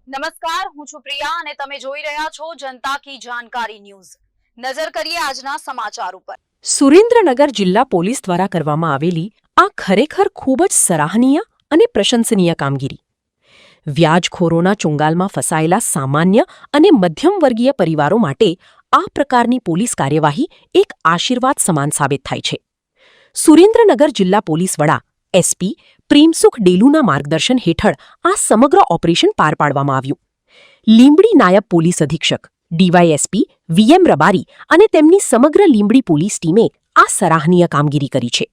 નમસ્કાર, હું છું પ્રિયા અને તમે જોઈ રહ્યા છો જનતા કી જાણકારી ન્યૂઝ। નજર કરીએ આજના સમાચાર ઉપર। સુરેન્દ્રનગર જિલ્લા પોલીસ દ્વારા કરવામાં આવેલી આ ખરેખર ખૂબ જ સરાહનીય અને પ્રશંસનીય કામગીરી વ્યાજખોરોના ચુંગાલમાં ફસાયેલા સામાન્ય અને મધ્યમવર્ગીય પરિવારો માટે આ પ્રકારની પોલીસ કાર્યવાહી એક આશીર્વાદ સમાન સાબિત થાય છે। સુરેન્દ્રનગર જિલ્લા પોલીસ વડા એસપી પ્રેમસુખ ડેલુના માર્ગદર્શન હેઠળ આ સમગ્ર ઓપરેશન પાર પાડવામાં આવ્યું। લીંબડી નાયબ પોલીસ અધિક્ષક ડીવાયએસપી વીએમ રબારી અને તેમની સમગ્ર લીંબડી પોલીસ ટીમે આ સરાહનીય કામગીરી કરી છે।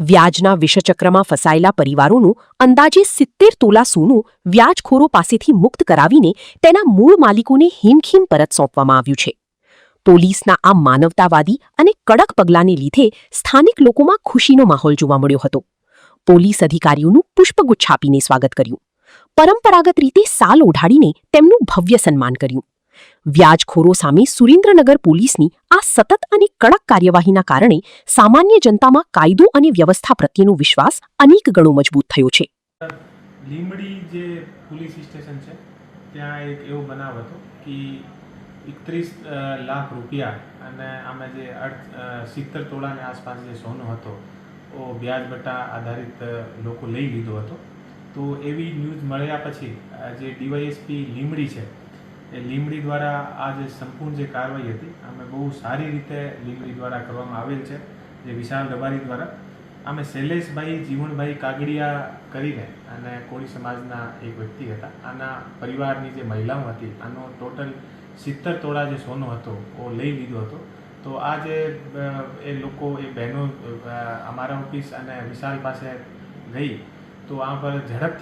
વ્યાજના વિષચક્રમાં ફસાયેલા પરિવારોનું અંદાજે 70 તોલા સોનું વ્યાજખોરો પાસેથી મુક્ત કરાવીને તેના મૂળ માલિકોને હિમખીમ પરત સોંપવામાં આવ્યું છે। પોલીસના આ માનવતાવાદી અને કડક પગલાંને લીધે સ્થાનિક લોકોમાં ખુશીનો માહોલ જોવા મળ્યો હતો। પોલીસ અધિકારીઓનું પુષ્પગુચ્છ આપીને સ્વાગત કર્યું, પરંપરાગત રીતે સાલ ઓઢાડીને તેમનું ભવ્ય સન્માન કર્યું। વ્યાજખોરો સામે સુરેન્દ્રનગર પોલીસની આ સતત અને કડક કાર્યવાહીના કારણે સામાન્ય જનતામાં કાયદો અને વ્યવસ્થા પ્રત્યેનો વિશ્વાસ અનેક ગણો મજબૂત થયો છે। લીંબડી જે પોલીસ સ્ટેશન છે ત્યાં એક એવો બનાવ હતો કે 31 લાખ રૂપિયા અને આમાં જે 70 તોલાની આસપાસ જે સોનું હતો એ વ્યાજ બટા આધારિત લોકો લઈ લીધો હતો। તો એવી ન્યૂઝ મળ્યા પછી જે ડીવાયએસપી લીંબડી છે એ લીંબડી દ્વારા આ જે સંપૂર્ણ જે કાર્યવાહી હતી અમે બહુ સારી રીતે લીંબડી દ્વારા કરવામાં આવેલ છે। જે વિશાલ રબારી દ્વારા અમે શૈલેષભાઈ જીવણભાઈ કાગડિયા કરીને અને કોળી સમાજના એક વ્યક્તિ હતા, આના પરિવારની જે મહિલાઓ હતી આનો ટોટલ 70 તોલા જે સોનો હતો એ લઈ લીધો હતો। તો આ જે એ લોકો એ બહેનો અમારા ઓફિસ અને વિશાલ પાસે ગઈ તો આ પર ઝડપથી